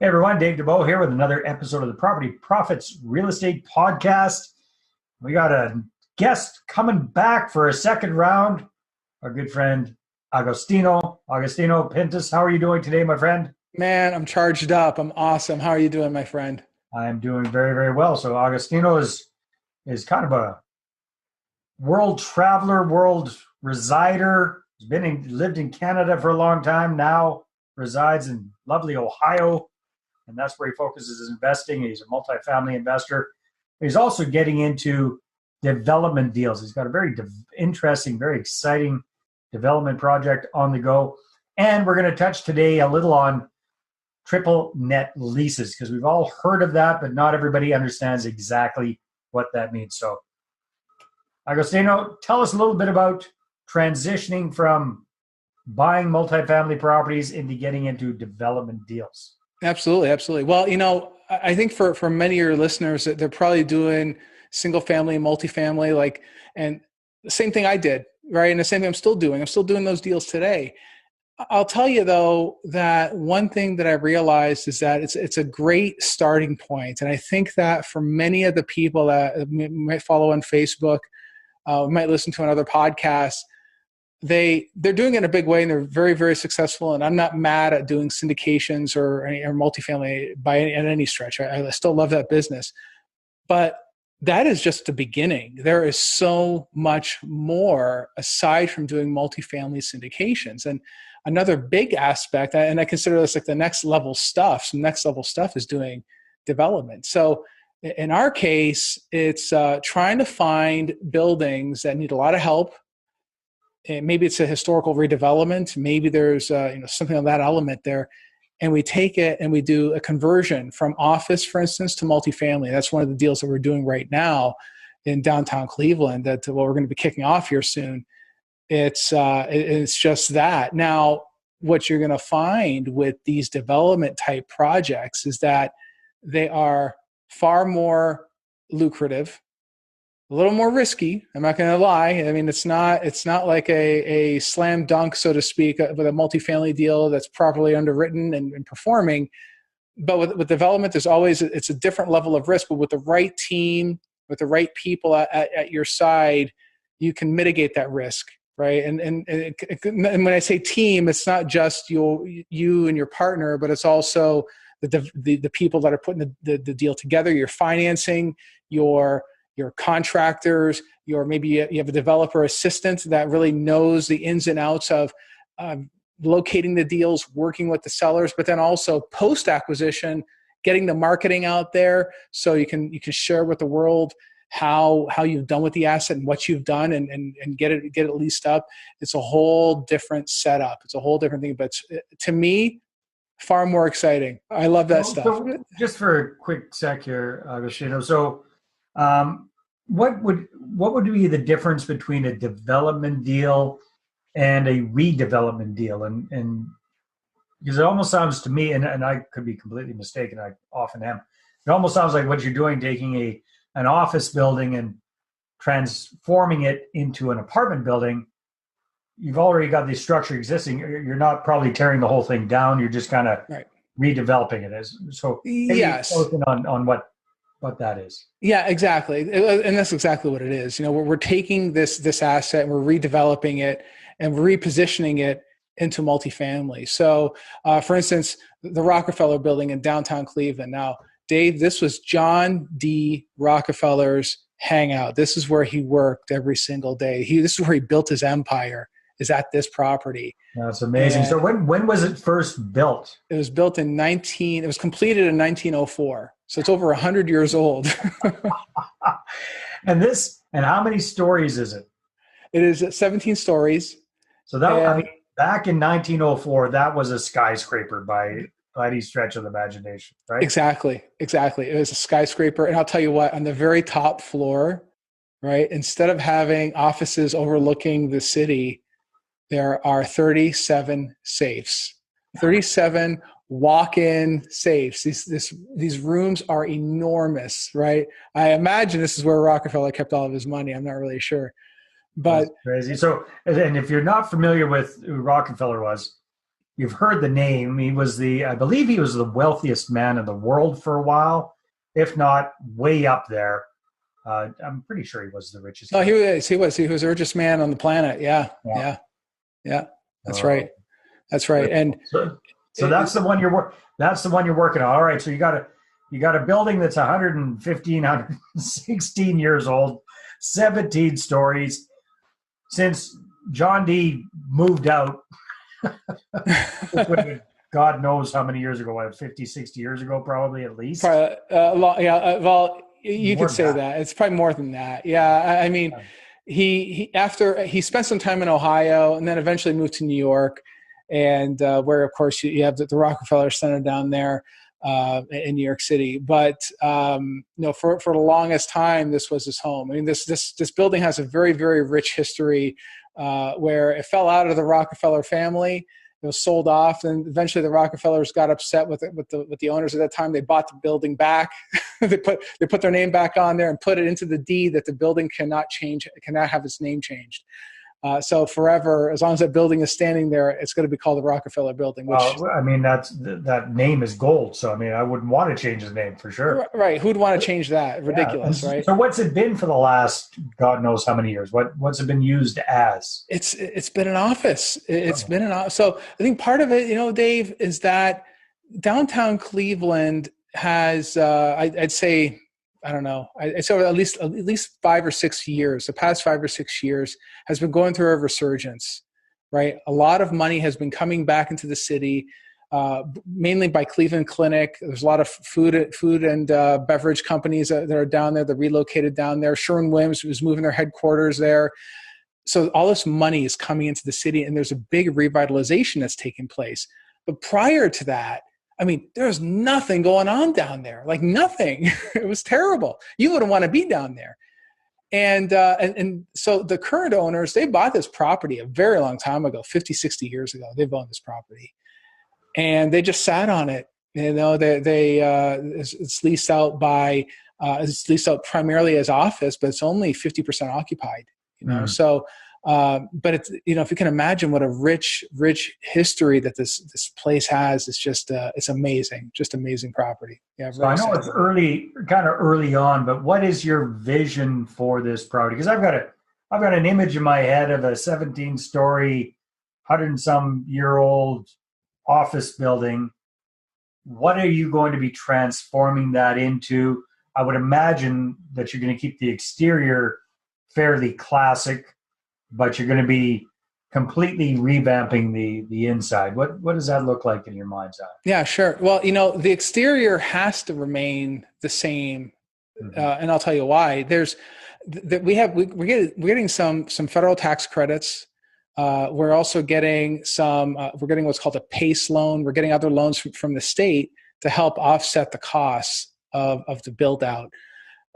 Hey everyone, Dave DeBow here with another episode of the Property Profits Real Estate Podcast. We got a guest coming back for a second round, our good friend Agostino Pintus. How are you doing today, my friend? Man, I'm charged up. I'm awesome. How are you doing, my friend? I'm doing very, very well. So Agostino is kind of a world traveler, world resider. He's lived in Canada for a long time, now resides in lovely Ohio. And that's where he focuses his investing. He's a multifamily investor. He's also getting into development deals. He's got a very interesting, very exciting development project on the go. And we're going to touch today a little on triple net leases, because we've all heard of that, but not everybody understands exactly what that means. So, Agostino, tell us a little bit about transitioning from buying multifamily properties into getting into development deals. Absolutely. Well, I think for many of your listeners, they're probably doing single family, multifamily, and the same thing I did, right? And the same thing I'm still doing. I'm still doing those deals today. I'll tell you though, that one thing that I realized is that it's a great starting point. And I think that for many of the people that might follow on Facebook, might listen to another podcast, they're doing it in a big way and they're very, very successful. And I'm not mad at doing syndications or multifamily at any stretch. I still love that business, but that is just the beginning. There is so much more aside from doing multifamily syndications. And another big aspect, and I consider this like the next level stuff. Some next level stuff is doing development. So in our case, it's trying to find buildings that need a lot of help. And maybe it's a historical redevelopment. Maybe there's something on that element there. And we take it and we do a conversion from office, for instance, to multifamily. That's one of the deals that we're doing right now in downtown Cleveland. That's what we're going to be kicking off here soon. It's just that. Now, what you're going to find with these development type projects is that they are far more lucrative, a little more risky. I'm not going to lie. I mean, it's not like a slam dunk, so to speak, with a multifamily deal that's properly underwritten and performing. But with development, it's a different level of risk. But with the right team, with the right people at your side, you can mitigate that risk, right? And when I say team, it's not just you and your partner, but it's also the people that are putting the deal together, your financing, your contractors, maybe you have a developer assistant that really knows the ins and outs of locating the deals, working with the sellers, but then also post-acquisition, getting the marketing out there so you can share with the world how you've done with the asset and what you've done and get it leased up. It's a whole different setup. It's a whole different thing, but to me, far more exciting. I love that stuff. So just for a quick sec here, Agostino. So what would be the difference between a development deal and a redevelopment deal? And because it almost sounds to me, and I could be completely mistaken, I often am, it almost sounds like what you're doing, taking an office building and transforming it into an apartment building. You've already got the structure existing. You're not probably tearing the whole thing down. You're just kind of redeveloping it. So yes, on what that is. Yeah, exactly. And that's exactly what it is. We're taking this asset and we're redeveloping it and repositioning it into multifamily. So, for instance, the Rockefeller building in downtown Cleveland. Now, Dave, this was John D. Rockefeller's hangout. This is where he worked every single day. This is where he built his empire, is at this property. That's amazing. So when was it first built? It was built it was completed in 1904. So it's over 100 years old. And how many stories is it? It is 17 stories. So back in 1904, that was a skyscraper by any stretch of the imagination, right? Exactly. It was a skyscraper. And I'll tell you what, on the very top floor, right, instead of having offices overlooking the city, there are 37 safes, 37 walk-in safes. These rooms are enormous, right? I imagine this is where Rockefeller kept all of his money. I'm not really sure, but that's crazy. So, and if you're not familiar with who Rockefeller was, you've heard the name. He was I believe he was the wealthiest man in the world for a while, if not way up there. I'm pretty sure he was the richest. No, he was the richest man on the planet. Yeah. That's right. And so that's the one you're working on. All right. So you got a building that's 115, 116 years old, 17 stories. Since John D moved out, God knows how many years ago, 50, 60 years ago, probably at least. Well, you could say that. It's probably more than that. Yeah. I mean, he spent some time in Ohio and then eventually moved to New York, and where, of course, you have the Rockefeller Center down there in New York City. But for the longest time, this was his home. I mean, this building has a very, very rich history where it fell out of the Rockefeller family. It was sold off, and eventually the Rockefellers got upset with the owners at that time. They bought the building back. they put their name back on there and put it into the deed that the building cannot have its name changed. So forever, as long as that building is standing there, it's going to be called the Rockefeller Building. Which, I mean, that name is gold. So I mean, I wouldn't want to change his name for sure. Right? Who'd want to change that? Ridiculous, right? So what's it been for the last God knows how many years? What's it been used as? It's been an office. It's been an office. So I think part of it, Dave, is that downtown Cleveland has, I'd say, I don't know. I'd say at least 5 or 6 years, the past 5 or 6 years, has been going through a resurgence, right? A lot of money has been coming back into the city, mainly by Cleveland Clinic. There's a lot of food and beverage companies that are down there, that relocated down there. Sherwin-Williams was moving their headquarters there. So all this money is coming into the city, and there's a big revitalization that's taking place. But prior to that, I mean, there was nothing going on down there, like nothing. It was terrible. You wouldn't want to be down there. And so the current owners, they bought this property a very long time ago, 50, 60 years ago. They've owned this property, and they just sat on it. It's leased out it's leased out primarily as office, but it's only 50% occupied. So. But it's, if you can imagine what a rich history that this place has, it's just, it's amazing, just amazing property. Yeah. So I know it's kind of early on, but what is your vision for this property? Because I've got an image in my head of a 17-story, 100-some-year-old office building. What are you going to be transforming that into? I would imagine that you're going to keep the exterior fairly classic, but you're going to be completely revamping the inside. What does that look like in your mind's eye? Yeah, sure. Well, the exterior has to remain the same, and I'll tell you why. We're getting some federal tax credits. We're also getting we're getting what's called a PACE loan. We're getting other loans from the state to help offset the costs of the build out.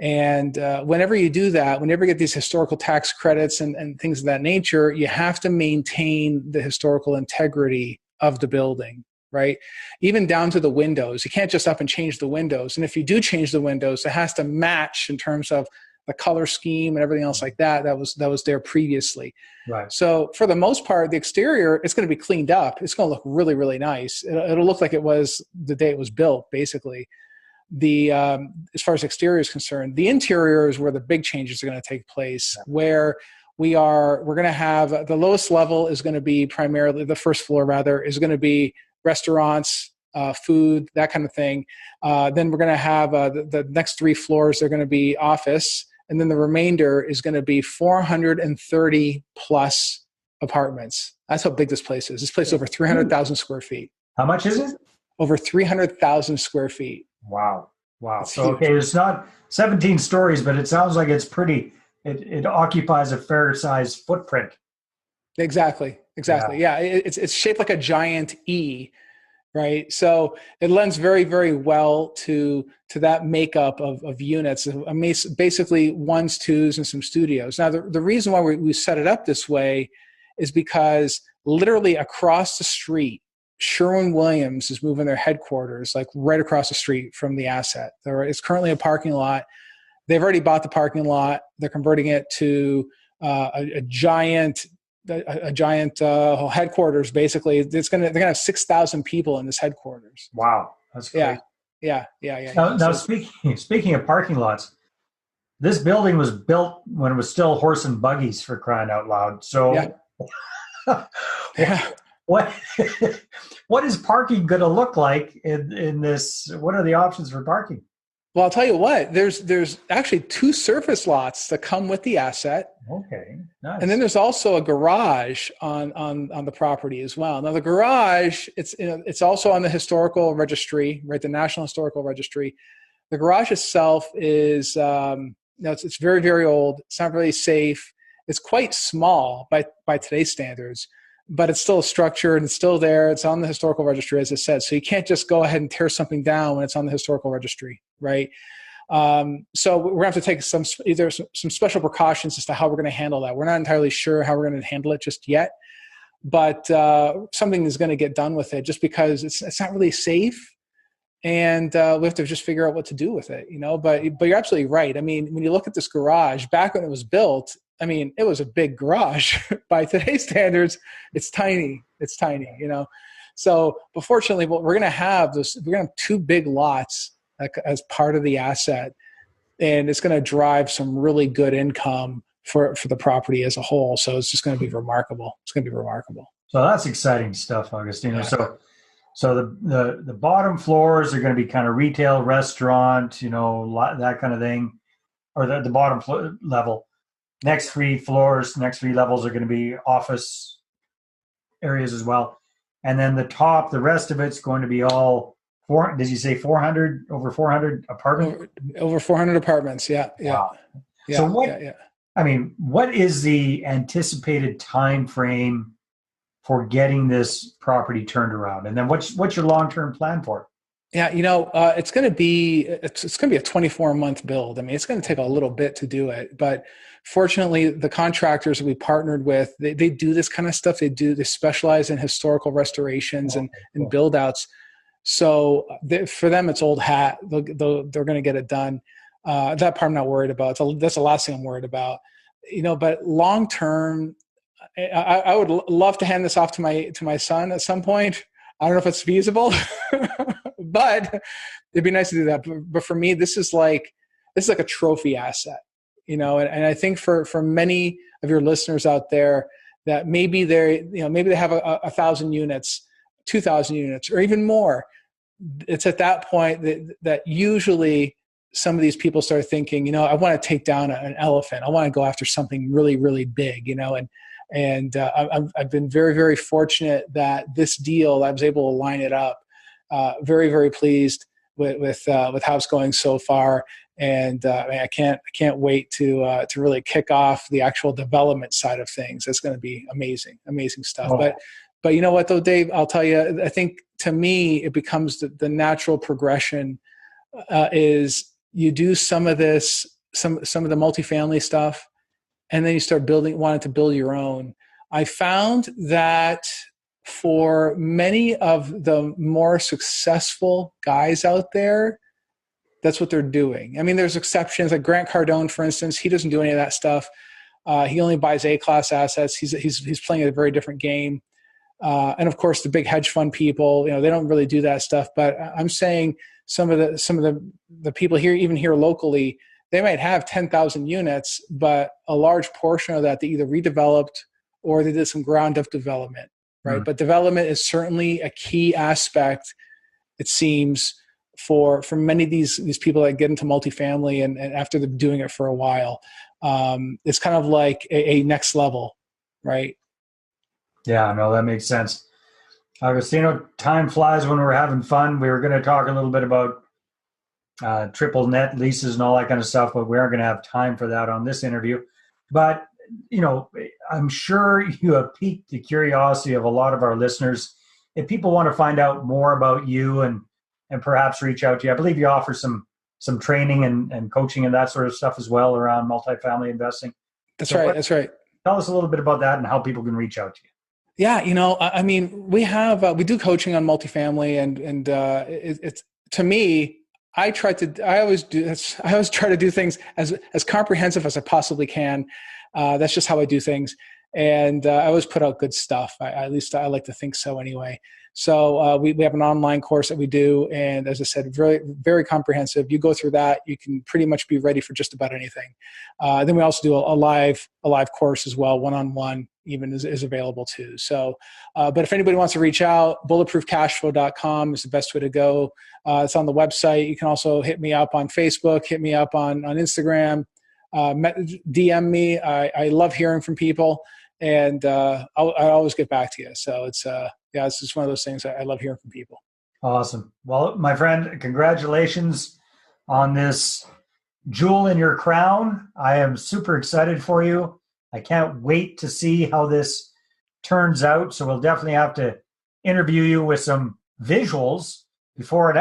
And whenever you do that, whenever you get these historical tax credits and things of that nature, you have to maintain the historical integrity of the building, right? Even down to the windows. You can't just up and change the windows. And if you do change the windows, it has to match in terms of the color scheme and everything else like that. That was there previously. Right. So for the most part, the exterior, it's going to be cleaned up. It's going to look really, really nice. It'll look like it was the day it was built, basically. As far as exterior is concerned, the interior is where the big changes are going to take place. Where we're going to have the lowest level is going to be primarily the first floor, rather, is going to be restaurants, food, that kind of thing. Then we're going to have the next 3 floors are going to be office, and then the remainder is going to be 430 plus apartments. That's how big this place is. This place is over 300,000 square feet. How much is it? Over 300,000 square feet. Wow. So, okay, it's not 17 stories, but it sounds like it's pretty, it occupies a fair size footprint. Exactly. Yeah. It's shaped like a giant E, right? So it lends very, very well to that makeup of units, basically 1s, 2s, and some studios. Now, the reason why we set it up this way is because literally across the street, Sherwin-Williams is moving their headquarters like right across the street from the asset. It's currently a parking lot. They've already bought the parking lot. They're converting it to a giant a giant headquarters. Basically, they're gonna have 6,000 people in this headquarters. Wow, that's crazy. Yeah. Now speaking of parking lots, this building was built when it was still horse and buggies, for crying out loud. So, yeah. what what is parking going to look like in this? What are the options for parking? Well, I'll tell you what. There's actually 2 surface lots that come with the asset. Okay, nice. And then there's also a garage on the property as well. Now the garage, it's also on the historical registry, right? The National Historical Registry. The garage itself is it's very, very old. It's not really safe. It's quite small by today's standards, but it's still a structure and it's still there. It's on the historical registry, as I said. So you can't just go ahead and tear something down when it's on the historical registry, right? So we're gonna have to take some special precautions as to how we're going to handle that. We're not entirely sure how we're going to handle it just yet, but something is going to get done with it, just because it's not really safe, and we have to just figure out what to do with it, But you're absolutely right. I mean, when you look at this garage back when it was built, I mean, it was a big garage. By today's standards, it's tiny. So, but fortunately, what we're going to have we're going to have 2 big lots as part of the asset, and it's going to drive some really good income for the property as a whole. So it's just going to be remarkable. It's going to be remarkable. So that's exciting stuff, Agostino. Yeah. So the bottom floors are going to be kind of retail, restaurant, that kind of thing, or the bottom level. Next 3 levels are going to be office areas as well. And then the rest of it's going to be all did you say 400, over 400 apartments? Over 400 apartments. Yeah. Wow. Yeah. So what is the anticipated time frame for getting this property turned around? And then what's your long-term plan for it? Yeah, it's going to be a 24-month build. I mean, it's going to take a little bit to do it, but fortunately, the contractors that we partnered with, they do this kind of stuff. They specialize in historical restorations and build outs. So for them, it's old hat. They're going to get it done. That part I'm not worried about. That's the last thing I'm worried about. But long term, I would love to hand this off to my son at some point. I don't know if it's feasible, but it'd be nice to do that. But for me, this is like a trophy asset, and I think for many of your listeners out there that maybe maybe they have 1,000 units, 2,000 units, or even more. It's at that point that usually some of these people start thinking, I want to take down an elephant. I want to go after something really, really big, And I've been very, very fortunate that this deal, I was able to line it up. Very, very pleased with how it's going so far, and I can't wait to really kick off the actual development side of things. It's going to be amazing stuff. Oh. But you know what though, Dave? I'll tell you. I think to me, it becomes the natural progression is you do some of this, some of the multifamily stuff. And then you start wanting to build your own. I found that for many of the more successful guys out there, that's what they're doing. I mean, there's exceptions, like Grant Cardone, for instance. He doesn't do any of that stuff. He only buys A-class assets. He's playing a very different game. And of course, the big hedge fund people, they don't really do that stuff. But I'm saying some of the people here, even here locally, they might have 10,000 units, but a large portion of that they either redeveloped or they did some ground-up development, right? Mm-hmm. But development is certainly a key aspect, it seems, for many of these people that get into multifamily and after they're doing it for a while. It's kind of like a next level, right? Yeah, no, that makes sense. Agostino, time flies when we're having fun. We were going to talk a little bit about triple net leases and all that kind of stuff, but we aren't going to have time for that on this interview. But, I'm sure you have piqued the curiosity of a lot of our listeners. If people want to find out more about you and perhaps reach out to you, I believe you offer some training and coaching and that sort of stuff as well around multifamily investing. That's right. Tell us a little bit about that and how people can reach out to you. Yeah, I mean, we do coaching on multifamily and it's, to me, I always try to do things as comprehensive as I possibly can. That's just how I do things. And I always put out good stuff. At least I like to think so anyway. So we have an online course that we do. And as I said, very, very comprehensive. You go through that, you can pretty much be ready for just about anything. Then we also do a live course as well, one-on-one even is available too. So, but if anybody wants to reach out, bulletproofcashflow.com is the best way to go. It's on the website. You can also hit me up on Facebook, hit me up on Instagram, DM me. I love hearing from people, and I always get back to you. So it's just one of those things. I love hearing from people. Awesome. Well, my friend, congratulations on this jewel in your crown. I am super excited for you. I can't wait to see how this turns out. So we'll definitely have to interview you with some visuals before,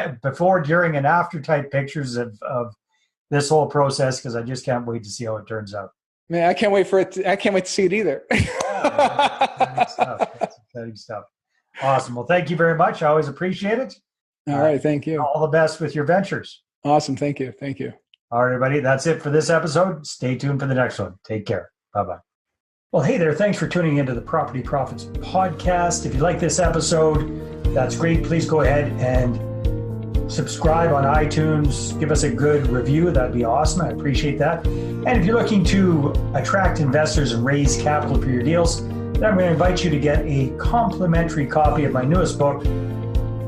during, and after type pictures of this whole process, because I just can't wait to see how it turns out. Man, I can't wait to see it either. That's exciting stuff. Awesome. Well, thank you very much. I always appreciate it. All right. Thank you. All the best with your ventures. Awesome. Thank you. Thank you. All right, everybody. That's it for this episode. Stay tuned for the next one. Take care. Bye-bye. Well, hey there. Thanks for tuning into the Property Profits Podcast. If you like this episode, that's great. Please go ahead and subscribe on iTunes. Give us a good review. That'd be awesome. I appreciate that. And if you're looking to attract investors and raise capital for your deals, then I'm going to invite you to get a complimentary copy of my newest book,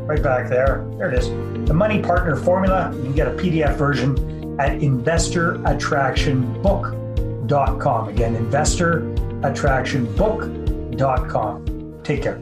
right back there. There it is. The Money Partner Formula. You can get a PDF version at investorattractionbook.com. Again, investorattractionbook.com. Take care.